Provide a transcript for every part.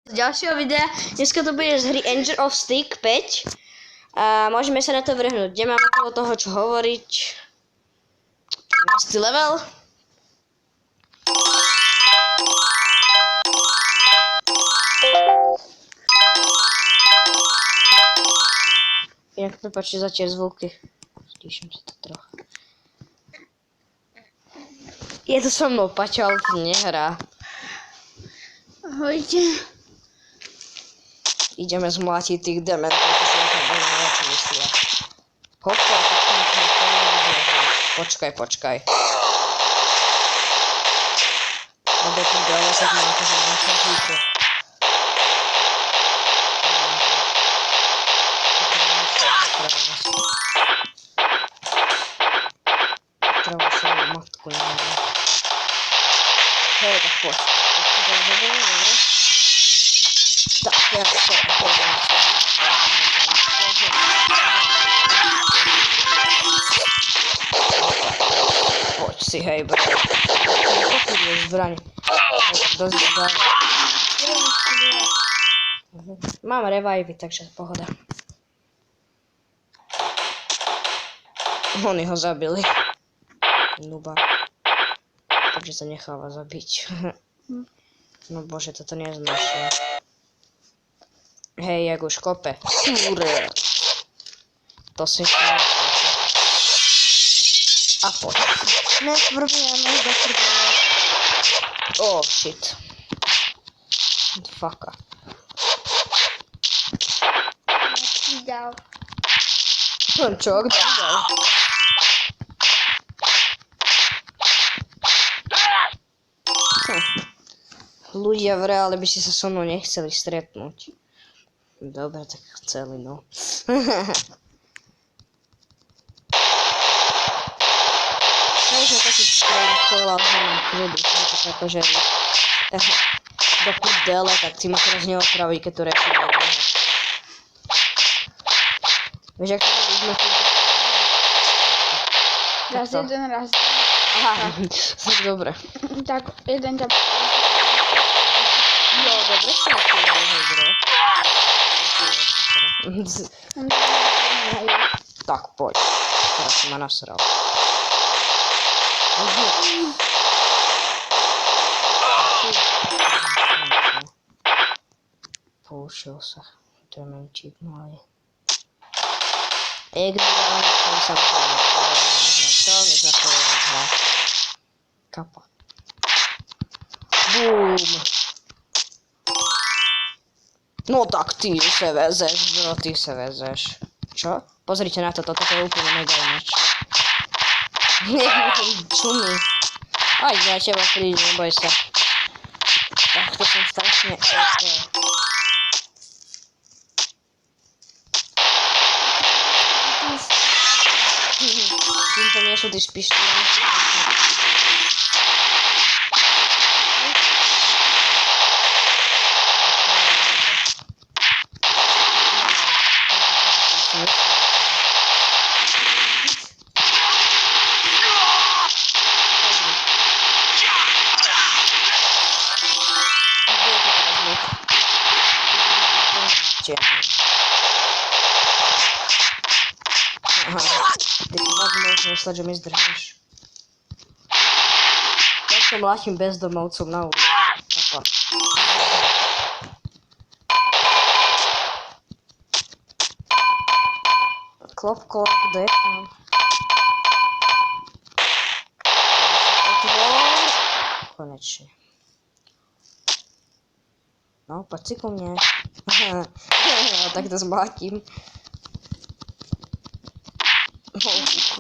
Z ďalšieho videa, dneska to bude z hry Angel of Stick 5 a môžeme sa na to vrhnúť. Kde mám okolo toho čo hovoriť? 11. level. Inak prepáčte za tie zvuky. Stíšim si to trochu. Je to so mnou Paťo, ale to nehrá. Ahojte. Ideme zmlátiť tých dementov, čo som tam bol myslia. Hopla, počkaj. Lebo tu dole sa mám to, že mám to víte. Treba svoju matku, neviem. Hej, tak poď. Tak, teraz to poviem. Poď si, hej, bro. Pokud je zbraň. Tak dosť ďalej. Mám revivey, takže pohoda. Oni ho zabili. Nuba. Takže sa necháva zabiť. No bože, toto neznášam. Hej, jak už kope. Kúre. To si chcem. A poď. Oh, shit. Faka. Čo, kto dal? Ľudia v reále by si sa so mnou nechceli stretnúť. Dobre, tak chceli, no. Možno taký choval, že mám kľudu, tak akože do prdele, tak si ma teraz neopraví, keď to reči do dlho. Vieš, ak to sme tu... Raz jeden, raz. Aha, tak dobre. Tak jeden ťa... Jo, dobre sa to hej, bro. Tak, poď. Teraz si ma nasral. Poušiel sa. Demenčík malý. Ignorant som sa povedal. Než na to hra. Kapa. Bum. No tak ty sa vezeš, bro, ty sa vezeš. Čo? Pozrite na to, toto je úplne mega ináč. Nebudem čumí. Aj za teba príde, neboj sa. Tak to som strašne Týmto nie sú tí špišťovní. Aha, ty si fakt môžeš mysleť, že mi zdrhneš. Tak sa mlátim bezdomovcom na ulici. Klop, kde je tam? Konečne. No, poď si ku mne. Tak to zmlátím.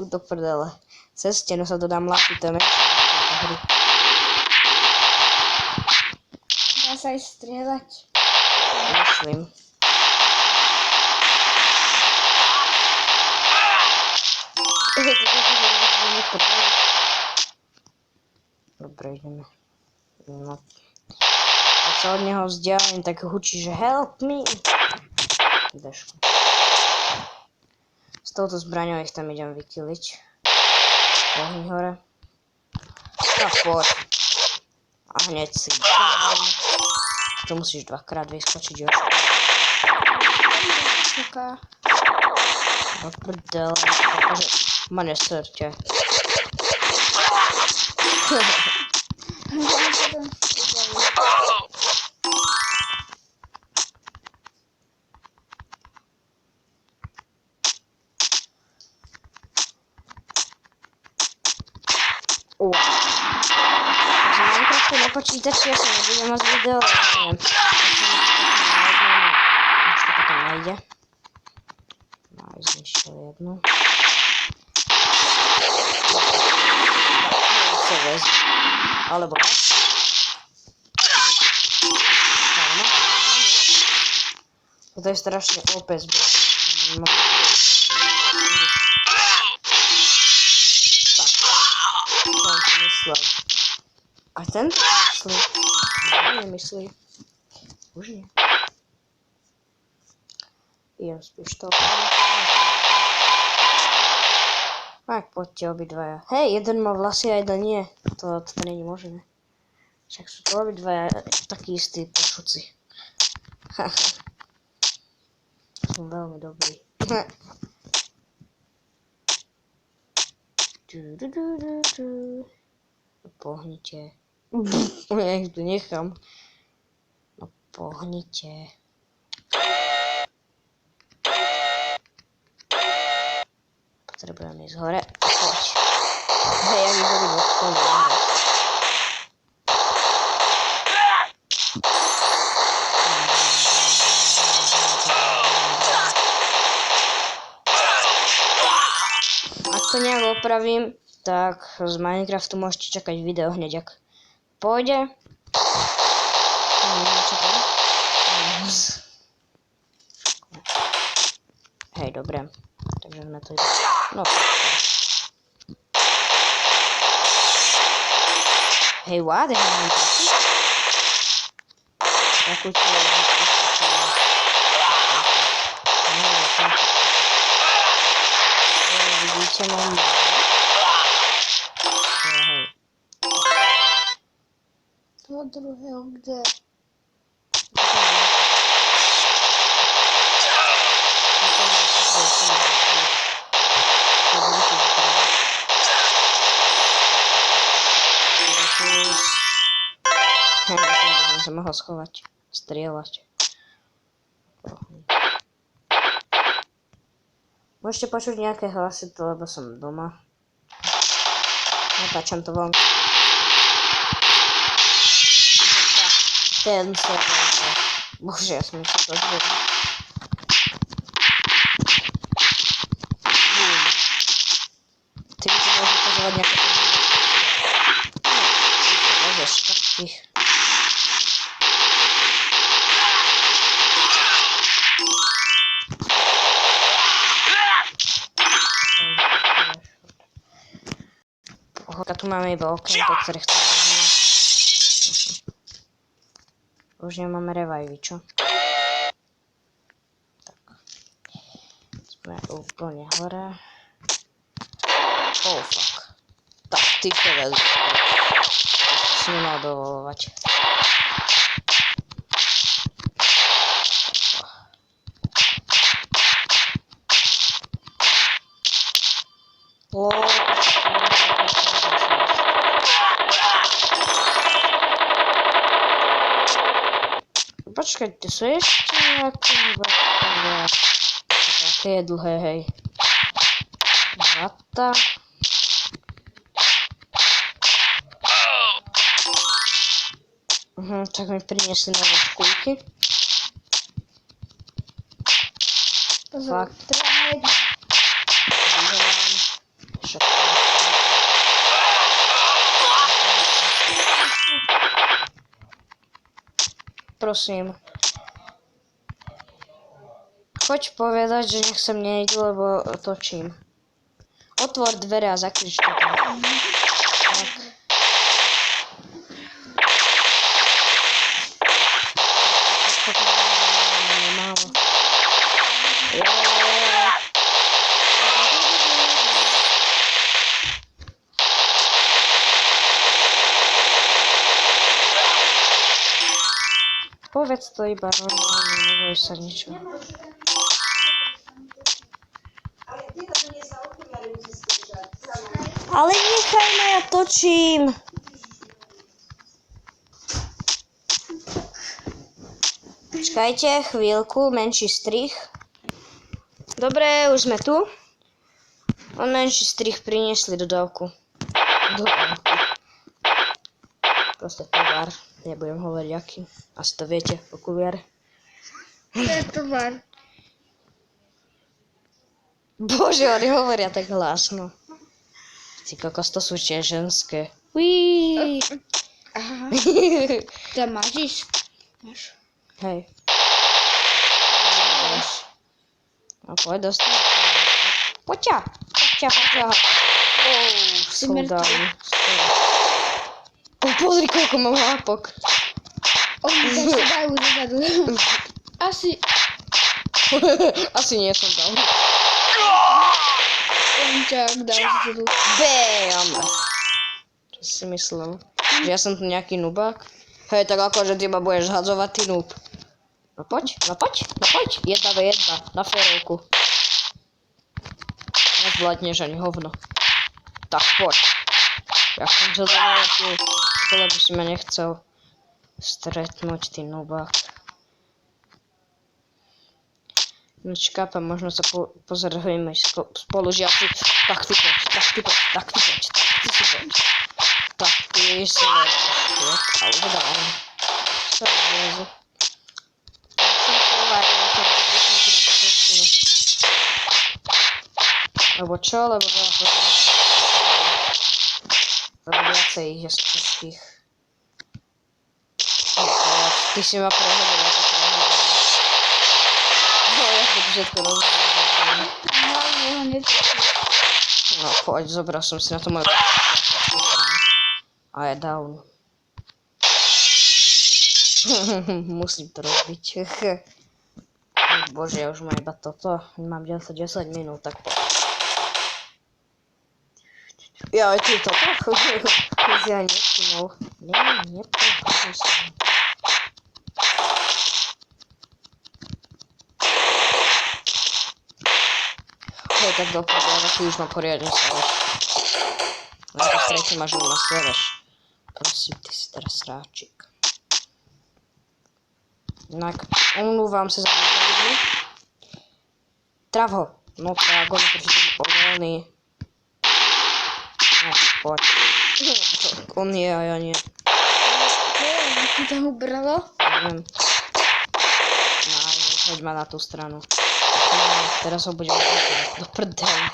Do prdele. Cez stenu sa dodám mlátiť, to je hry. Dá sa aj strieľať. Myslím. Dobre, ideme. No. Keď sa od neho vzdialím, tak hučí, že help me. Dešku. S touto zbraňou ich tam idem vykiliť. Pohni hore. Tak poď. A hneď si dám. To musíš dvakrát vyskočiť, Jož. Čaká. No prdele, takže ma neserte. Z Minecraftu na počítači ja sa nebudem moc video, ale neviem. Už to potom najde. No, zničil jednu. Se vezme. Alebo ne. Toto je strašne OP zbraň. Tak, to si myslel. A ten to myslí? No, nemyslí. Už nie. Idem z pištoľkou. Tak, poďte obidvaja. Hej, jeden má vlasy a jeden nie. To není možné. Však sú to obidvaja takí istí pošuci. Som veľmi dobrý. Pohnite. Ja ich tu nechám. No pohnite. Potrebujem ísť hore. Poď. Hej, ja mi budem od spolu hore. Ak to nejak opravím, tak z Minecraftu môžete čakať video hneď, ak pôjde. Hej, dobre. Takže na to ide. No. Hej, what? Ja mám taký? Takú čo je vidíte, mám hej. Toho druhého kde? Som sa mohol schovať, strieľať. Môžete počuť nejaké hlasy, lebo som doma. Natáčam to vonku. Ten sa vonku. Bože, ja som sa to zvedol. Ty mi to môžu pozvať nejaké môžeš takých. Pohodka, tu máme iba okienko, ktoré chcem rozumieť. Už nemáme revivy, čo? Tak. Sme úplne hore. Oh fuck. Tak, ty to vezme. Si nemal dovolovať. Počkajte, sú ešte nejaké také je dlhé, hej. Zlata. Tak mi priniesli nové škúlky. Pozor, treba na jednu. Prosím. Choď povedať, že nech sem nejdu, lebo točím. Otvor dvere a zakrič to tam. Tak. Málo. Povedz to iba normálne, neboj sa ničo. Ale nechaj ma, ja točím. Počkajte chvíľku, menší strih. Dobre, už sme tu. On menší strih priniesli dodávku. Proste tovar. Nebudem hovoriť aký. Asi to viete, okuliare. To je tovar. Bože, oni hovoria tak hlasno. Ty kokos, to sú tiež ženské. Uííí. Aha. To máš? Máš. Hej. A poď dostať. Poďa. Som dal. Pozri, koľko mám lápok. Oni tam sa dajú dozadu. Asi. Asi nie som dal. Končák dal dozadu. Bam! Čo si myslel? Že ja som tu nejaký nubák? Hej, tak akože ty ma budeš hadzovať, ty noob. No poď. 1v1, na férovku. Nezvládneš ani hovno. Tak poď. Ja som sa dovolil tu. Škole by si ma nechcel stretnúť, ty nubák. Nečkápa, možno sa pozerujeme spolužiaci. Tak ty poď. Tak ty si nevieš. A už dávam. Čo je zlezu? Lebo čo? Lebo veľa pozornosti. Lebo viacej ich je z českých. Ty si ma prehodil, ja to prehodil. No, ja to všetko rozhodil. Hlavne ho netlačí. No poď, zobral som si na to moju a je down. Musím to robiť. Bože, ja už mám iba toto. Mám 10 minút, tak poď. Ja aj ty toto. Ja nevšimol. Nepovedal som. Hej, tak dopadne, ale ty už ma poriadne sereš. Na to stretne ma, že ma sereš. Prosím, ty si teraz sráčik. Inak, omlúvam sa za výzvu. Trav ho. No tak, on je trošku povolený. No, poď. On je a ja nie. Ty to ubralo? Neviem. No, hoď ma na tú stranu. No, teraz ho budem do prdele.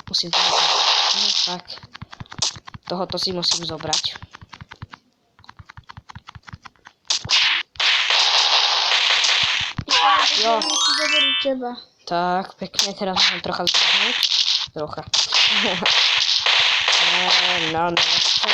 Musím to nechať. No tak. Tohoto si musím zobrať. Jo. Zoberú teba. Tak, pekne, teraz môžem trocha zdvihnúť. Trocha. No, nechcem.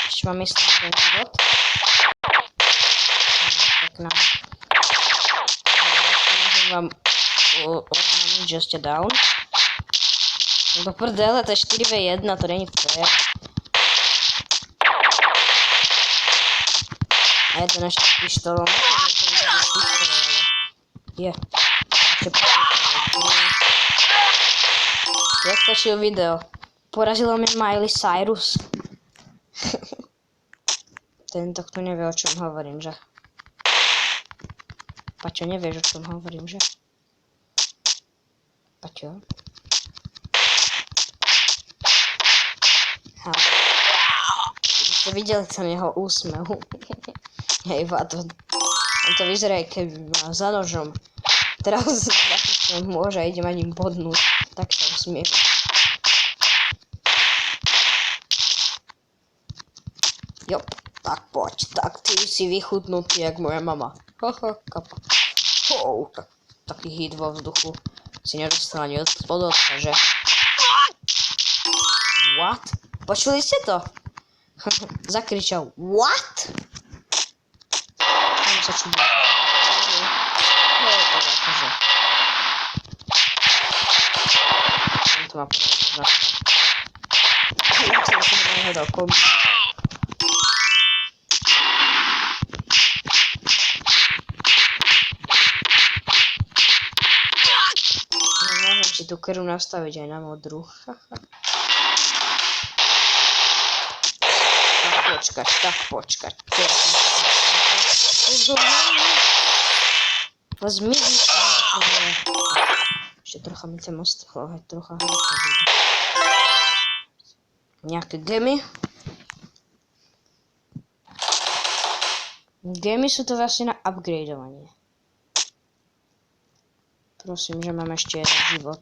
Ešte mám myslím jeden život. Pekná. Môžem vám oznámiť, že ste down. Do prdele, to je 4v1, to není fair. A jeden ešte s pištolom. Je. Ešte počítam. Jak točil video? Porazilo mi Miley Cyrus. Tento, kto nevie, o čom hovorím, že? Paťo, nevieš, o čom hovorím, že? Paťo? Vy ste videli ten jeho úsmev. Hej, on to vyzerá, keby mal za nožom. Teraz môže a idem ani bodnúť. Tak sa usmievam. Jop, tak poď. Tak ty si vychutnutý, jak moja mama. Haha, kapa. Taký hit vo vzduchu. Si nedostal ani od otca, že? What? Počuli ste to? Zakričal. What? Tam sa čudí. To je to akože. táto mapa možno. Ja som si nehľadal komp. No, môžem si tú krv nastaviť aj na modrú. Tak počkať. Zmizí sa. Ešte trocha mi ten ostalo, aj trocha hľadka bude. Nejaké gemy. Gemy sú to vlastne na upgradeovanie. Prosím, že mám ešte jeden život.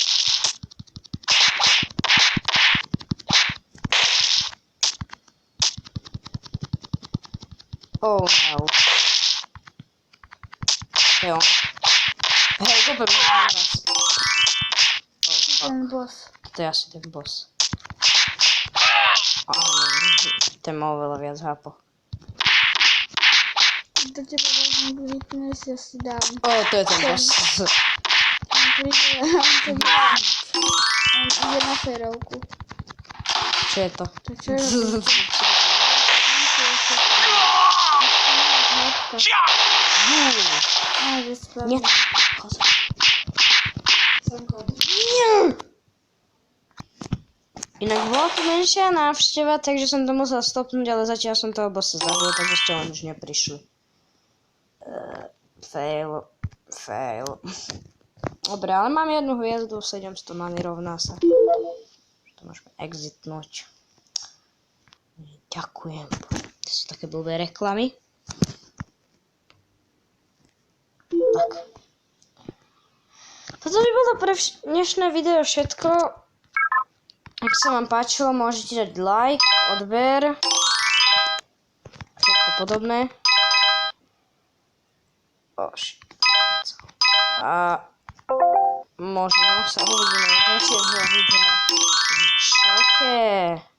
Oh no. To je on. Hej, dobre, mám vás. Ten boss. To je asi ten boss. Áno, ten má oveľa viac hápo. Do teba vezmu blitness, ja si dám. To je ten boss. On príde, on to dá. On ide na férovku. Čo je to? To čo robí? Á, že spadne. Nie. Nie. Inak bola tu menšia návšteva, takže som to musel stopnúť, ale zatiaľ som toho bossa zabil, takže ešte len už neprišli. Fail. Dobre, ale mám jednu hviezdu, 700 many rovná sa. To môžeme exitnúť. Ďakujem. To sú také blbé reklamy. Tak. Toto by bolo pre dnešné video všetko. Ak sa vám páčilo, môžete dať like, odber, všetko podobné. A možno sa uvidíme v ďalšieho videa. Čaute.